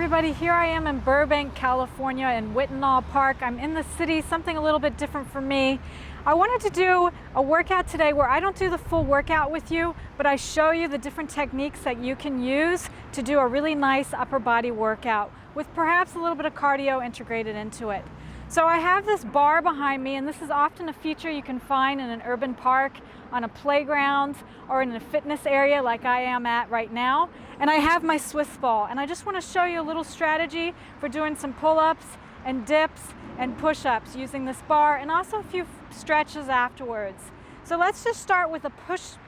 everybody, here I am in Burbank, California in Whittenall Park. I'm in the city, something a little bit different for me. I wanted to do a workout today where I don't do the full workout with you, but I show you the different techniques that you can use to do a really nice upper body workout with perhaps a little bit of cardio integrated into it. So I have this bar behind me, and this is often a feature you can find in an urban park, on a playground, or in a fitness area like I am at right now. And I have my Swiss ball, and I just want to show you a little strategy for doing some pull-ups and dips and push-ups using this bar, and also a few stretches afterwards. So let's just start with a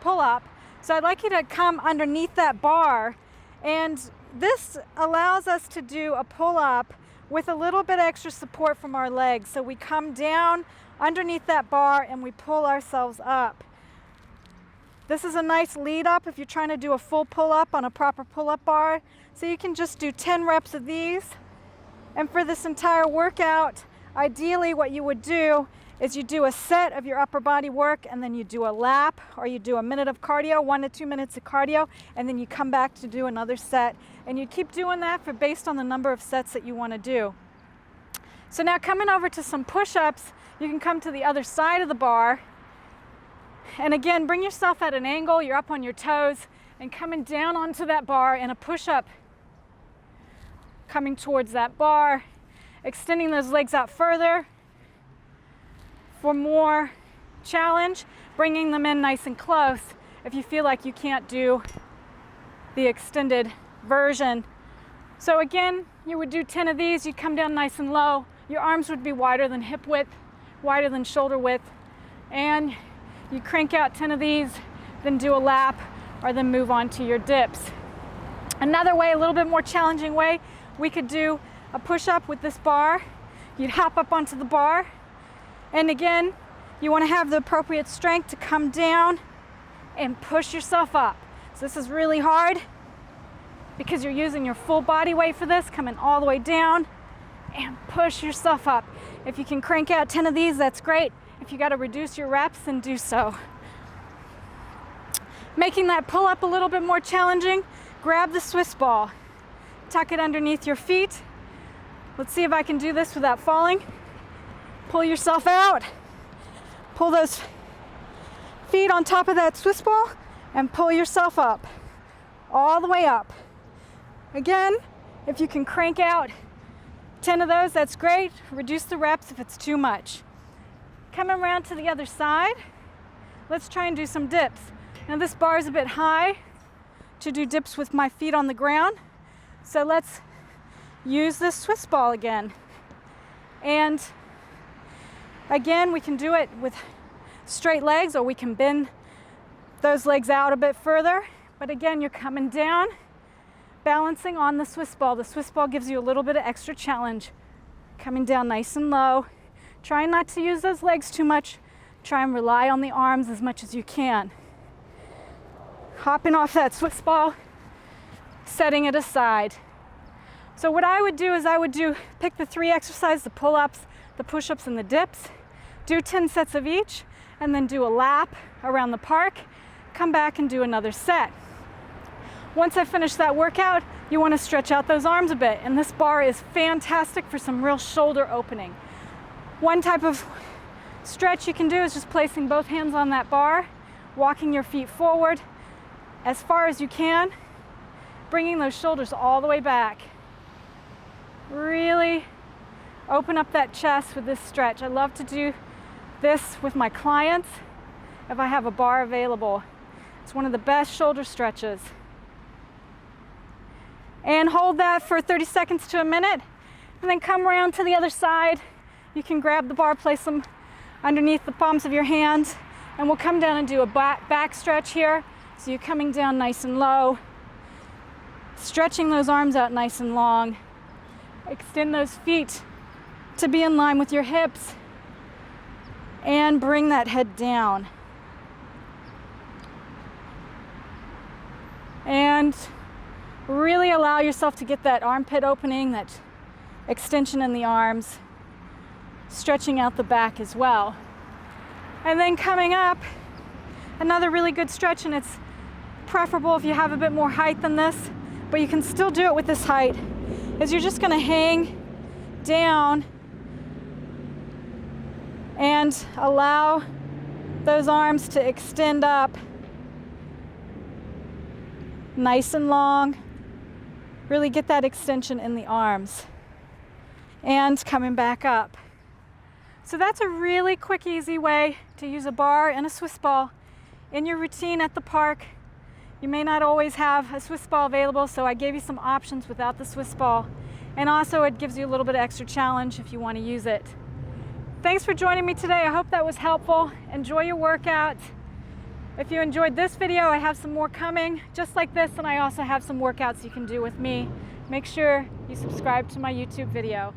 pull-up. So I'd like you to come underneath that bar, and this allows us to do a pull-up with a little bit extra support from our legs. So we come down underneath that bar and we pull ourselves up. This is a nice lead up if you're trying to do a full pull up on a proper pull up bar. So you can just do 10 reps of these. And for this entire workout, ideally what you would do is you do a set of your upper body work, and then you do a lap, or you do a minute of cardio, 1 to 2 minutes of cardio, and then you come back to do another set. And you keep doing that based on the number of sets that you want to do. So now coming over to some push-ups, you can come to the other side of the bar. And again, bring yourself at an angle, you're up on your toes, and coming down onto that bar in a push-up. Coming towards that bar, extending those legs out further for more challenge, bringing them in nice and close if you feel like you can't do the extended version. So again, you would do 10 of these, you'd come down nice and low, your arms would be wider than hip width, wider than shoulder width, and you crank out 10 of these, then do a lap, or then move on to your dips. Another way, a little bit more challenging way, we could do a push-up with this bar. You'd hop up onto the bar, and again, you want to have the appropriate strength to come down and push yourself up. So this is really hard because you're using your full body weight for this, coming all the way down and push yourself up. If you can crank out 10 of these, that's great. If you got to reduce your reps, then do so. Making that pull up a little bit more challenging, grab the Swiss ball, tuck it underneath your feet. Let's see if I can do this without falling. Pull yourself out, pull those feet on top of that Swiss ball, and pull yourself up, all the way up. Again, if you can crank out 10 of those, that's great. Reduce the reps if it's too much. Coming around to the other side, let's try and do some dips. Now this bar is a bit high to do dips with my feet on the ground, so let's use this Swiss ball again. And again, we can do it with straight legs, or we can bend those legs out a bit further. But again, you're coming down, balancing on the Swiss ball. The Swiss ball gives you a little bit of extra challenge. Coming down nice and low. Try not to use those legs too much. Try and rely on the arms as much as you can. Hopping off that Swiss ball, setting it aside. So what I would do is pick the 3 exercises, the pull-ups, the push-ups, and the dips. Do 10 sets of each, and then do a lap around the park. Come back and do another set. Once I finish that workout, you want to stretch out those arms a bit, and this bar is fantastic for some real shoulder opening. One type of stretch you can do is just placing both hands on that bar, walking your feet forward as far as you can, bringing those shoulders all the way back. Really open up that chest with this stretch. I love to do this with my clients if I have a bar available. It's one of the best shoulder stretches. And hold that for 30 seconds to a minute, and then come around to the other side. You can grab the bar, place them underneath the palms of your hands, and we'll come down and do a back stretch here. So you're coming down nice and low, stretching those arms out nice and long. Extend those feet to be in line with your hips, and bring that head down. And really allow yourself to get that armpit opening, that extension in the arms, stretching out the back as well. And then coming up, another really good stretch, and it's preferable if you have a bit more height than this, but you can still do it with this height, is you're just gonna hang down and allow those arms to extend up nice and long. Really get that extension in the arms. And coming back up. So that's a really quick, easy way to use a bar and a Swiss ball in your routine at the park. You may not always have a Swiss ball available, so I gave you some options without the Swiss ball. And also it gives you a little bit of extra challenge if you want to use it. Thanks for joining me today. I hope that was helpful. Enjoy your workout. If you enjoyed this video, I have some more coming just like this, and I also have some workouts you can do with me. Make sure you subscribe to my YouTube video.